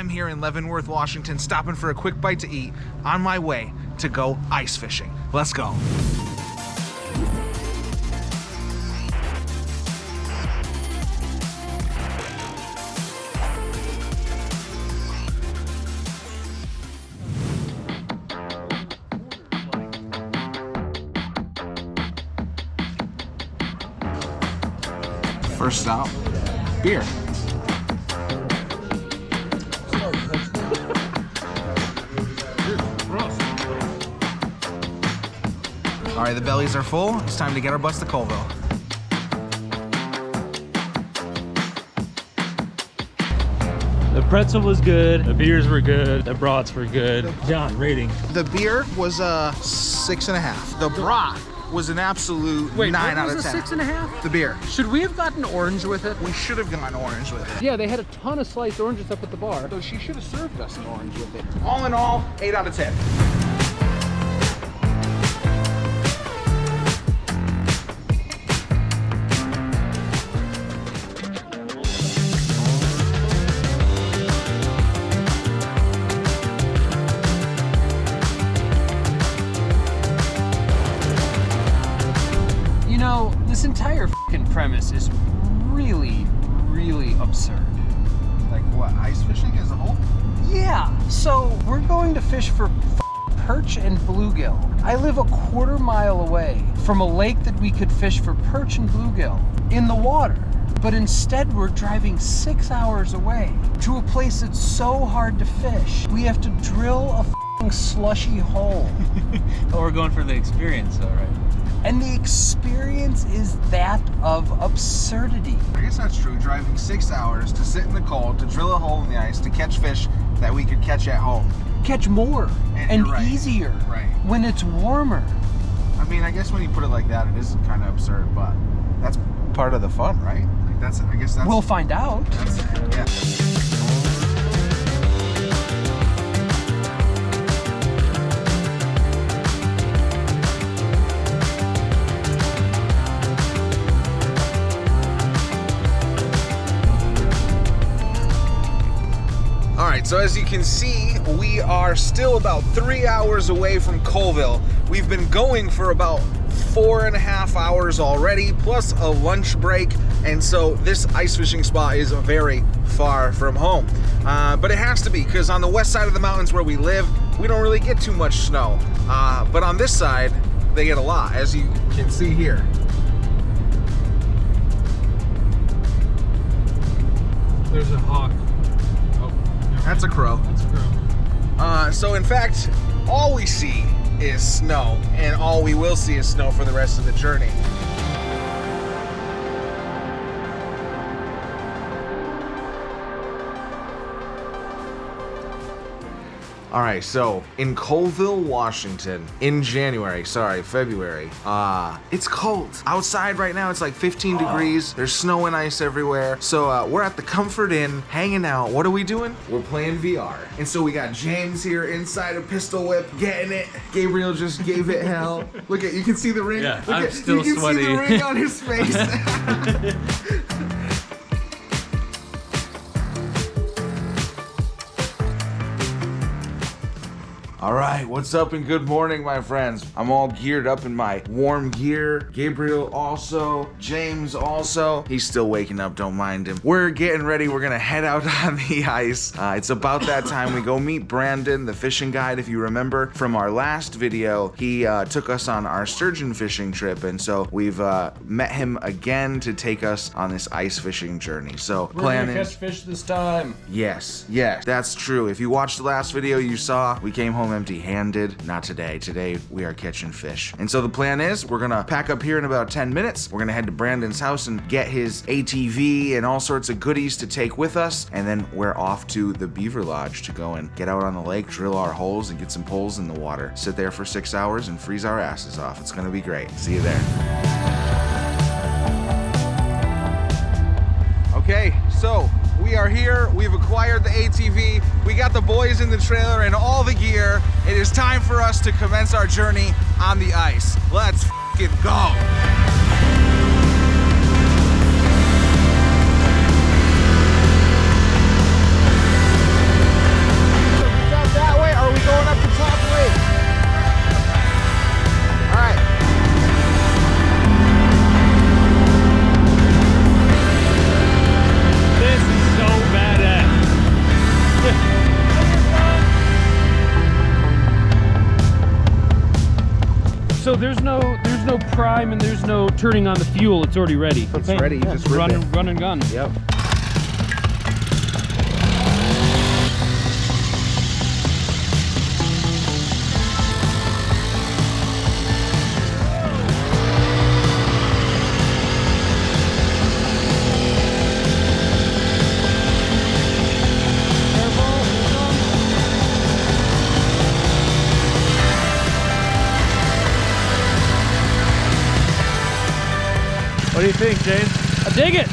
I'm here in Leavenworth, Washington, stopping for a quick bite to eat on my way to go ice fishing. Let's go. First stop, beer. All right, the bellies are full. It's time to get our butts to Colville. The pretzel was good, the beers were good, the brats were good. John, rating. The beer was a 6.5. The brat was an absolute 9 out of 10. Wait, was a 6.5? The beer. Should we have gotten orange with it? We should have gotten orange with it. Yeah, they had a ton of sliced oranges up at the bar. So she should have served us an orange with it. All in all, 8 out of 10. This entire f***ing premise is really, really absurd. Like what, ice fishing as a whole? Yeah, so we're going to fish for perch and bluegill. I live a quarter mile away from a lake that we could fish for perch and bluegill in the water. But instead we're driving 6 hours away to a place that's so hard to fish. We have to drill a f***ing slushy hole. Oh, we're going for the experience though, right? And the experience is that of absurdity. I guess that's true. Driving 6 hours to sit in the cold, to drill a hole in the ice, to catch fish that we could catch at home. Catch more and right. easier when it's warmer. I mean, I guess when you put it like that, it is kind of absurd, but that's part of the fun, right? Like I guess that's... We'll find out. Yeah. So as you can see, we are still about 3 hours away from Colville. We've been going for about 4.5 hours already, plus a lunch break. And so this ice fishing spot is very far from home. But it has to be, because on the west side of the mountains where we live, we don't really get too much snow. But on this side, they get a lot, as you can see here. There's a hawk. That's a crow. That's a crow. So in fact, all we see is snow, and all we will see is snow for the rest of the journey. All right, so in Colville, Washington, in February, it's cold. Outside right now, it's like 15 degrees. There's snow and ice everywhere. So we're at the Comfort Inn, hanging out. What are we doing? We're playing VR. And so we got James here inside a pistol whip, getting it. Gabriel just gave it hell. Look at, you can see the ring. Yeah, Look I'm at, still you can sweaty. see the ring on his face. All right, what's up and good morning, my friends. I'm all geared up in my warm gear. Gabriel also, James also. He's still waking up, don't mind him. We're getting ready, we're gonna head out on the ice. It's about that time. We go meet Brandon, the fishing guide. If you remember from our last video, he took us on our sturgeon fishing trip, and so we've met him again to take us on this ice fishing journey. So We're gonna catch fish this time. Yes, that's true. If you watched the last video, you saw we came home empty-handed. Not today. Today we are catching fish. And so the plan is we're gonna pack up here in about 10 minutes. We're gonna head to Brandon's house and get his ATV and all sorts of goodies to take with us. And then we're off to the Beaver Lodge to go and get out on the lake, drill our holes, and get some poles in the water. Sit there for 6 hours and freeze our asses off. It's gonna be great. See you there. Okay, so we are here. We've acquired the ATV. We got the boys in the trailer and all the gear. It is time for us to commence our journey on the ice. Let's f***ing go. there's no prime and there's no turning on the fuel. It's already ready. It's ready. You just rip it. Run and gun. Yep. What do you think, James? I dig it!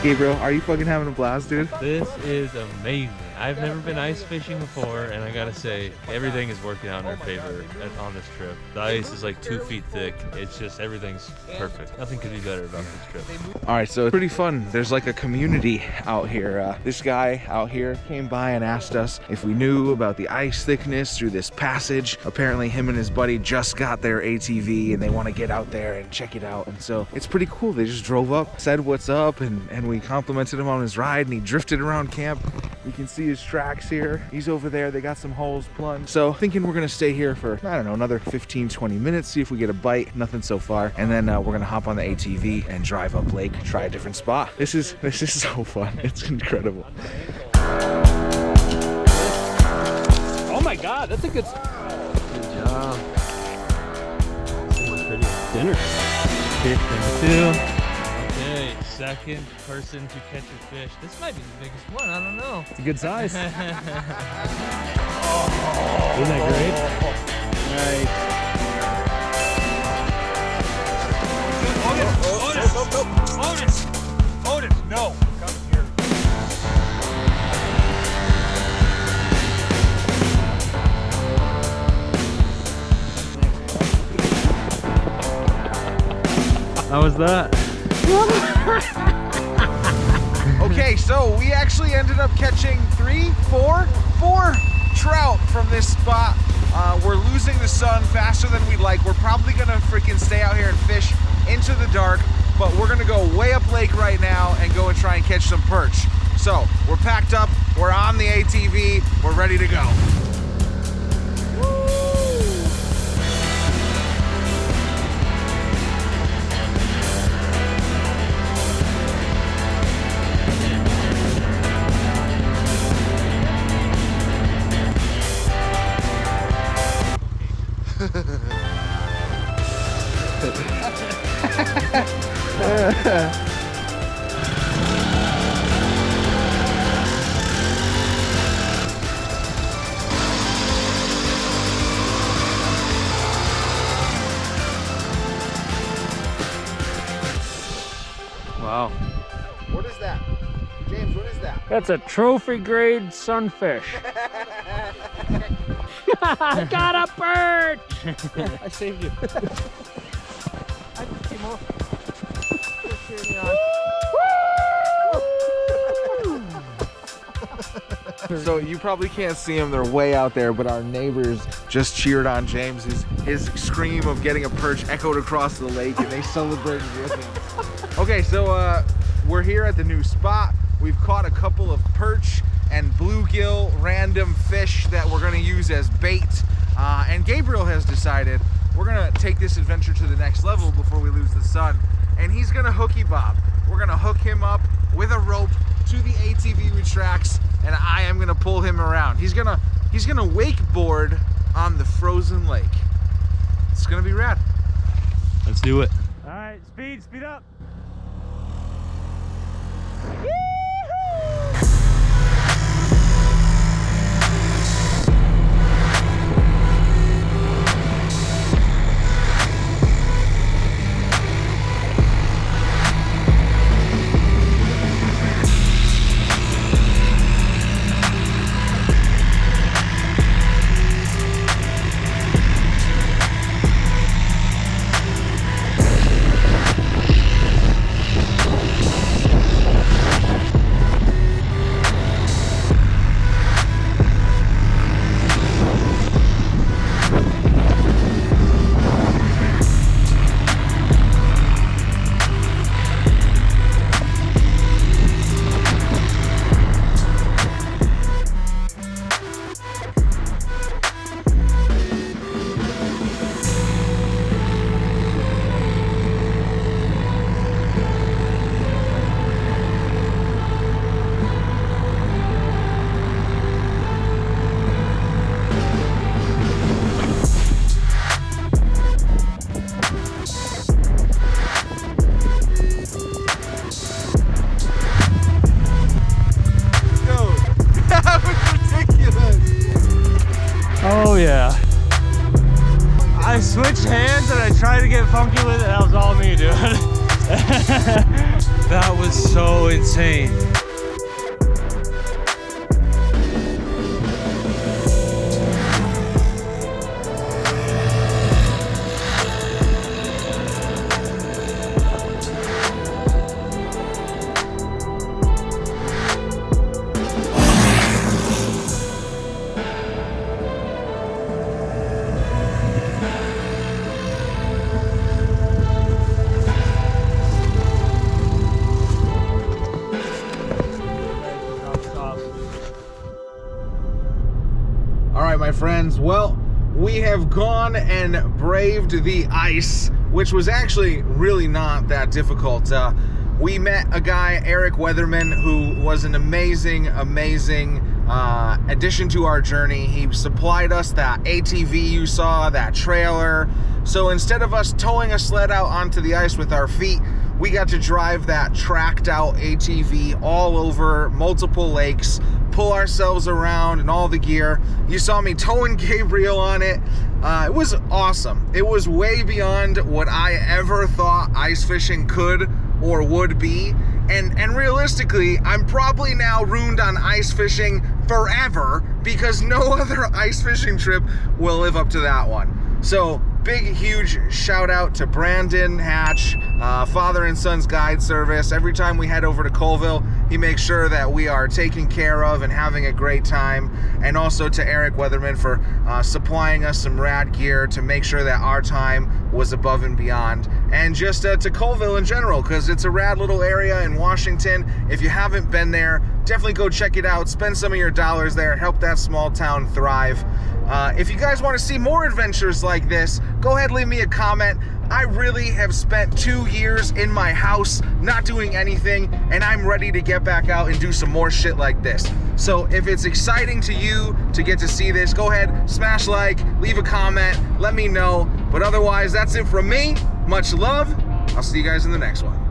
Gabriel, are you fucking having a blast, dude? This is amazing. I've never been ice fishing before, and I gotta say, everything is working out in our favor on this trip. The ice is like 2 feet thick. It's just, everything's perfect. Nothing could be better about this trip. All right, so it's pretty fun. There's like a community out here. This guy out here came by and asked us if we knew about the ice thickness through this passage. Apparently him and his buddy just got their ATV and they want to get out there and check it out. And so it's pretty cool. They just drove up, said what's up, and we complimented him on his ride, and he drifted around camp. You can see his tracks here. He's over there. They got some holes plunged. So thinking we're gonna stay here for, I don't know, another 15-20 minutes, see if we get a bite. Nothing so far. And then we're gonna hop on the ATV and drive up lake, try a different spot. This is so fun. It's incredible. Oh my God, that's a good job. Pretty dinner. Fish number 2. Okay, second person to catch a fish. This might be the biggest one, I don't know. It's a good size. Isn't that great? Nice. Otis, no. Come here. How was that? Okay, so we actually ended up catching four trout from this spot. We're losing the sun faster than we'd like. We're probably gonna freaking stay out here and fish into the dark, but we're gonna go way up lake right now and go and try and catch some perch. So we're packed up, we're on the ATV, we're ready to go. Wow. What is that? James, what is that? That's a trophy grade sunfish. I got a perch! I saved you. I just came off. So you probably can't see them, they're way out there, but our neighbors just cheered on James. His scream of getting a perch echoed across the lake, and they celebrated with him. Okay, so we're here at the new spot. We've caught a couple of perch and bluegill random fish that we're gonna use as bait. And Gabriel has decided we're gonna take this adventure to the next level before we lose the sun. And he's gonna hookie bob. We're gonna hook him up with a rope to the ATV with tracks, and I am gonna pull him around. He's gonna wakeboard on the frozen lake. It's gonna be rad. Let's do it. All right, speed up. yeah. I switched hands and I tried to get funky with it. That was all me, dude. That was so insane. All right, my friends, well, we have gone and braved the ice, which was actually really not that difficult. We met a guy, Eric Weatherman, who was an amazing addition to our journey. He supplied us that ATV you saw, that trailer. So instead of us towing a sled out onto the ice with our feet, we got to drive that tracked out ATV all over multiple lakes, pull ourselves around and all the gear. You saw me towing Gabriel on it. It was awesome. It was way beyond what I ever thought ice fishing could or would be. And realistically, I'm probably now ruined on ice fishing forever because no other ice fishing trip will live up to that one. So big, huge shout out to Brandon Hatch, Father and Sons Guide Service. Every time we head over to Colville, he makes sure that we are taken care of and having a great time. And also to Eric Weatherman for supplying us some rad gear to make sure that our time was above and beyond. And just to Colville in general, because it's a rad little area in Washington. If you haven't been there, definitely go check it out. Spend some of your dollars there. Help that small town thrive. If you guys want to see more adventures like this, go ahead and leave me a comment. I really have spent 2 years in my house not doing anything, and I'm ready to get back out and do some more shit like this. So if it's exciting to you to get to see this, go ahead, smash like, leave a comment, let me know. But otherwise, that's it from me. Much love. I'll see you guys in the next one.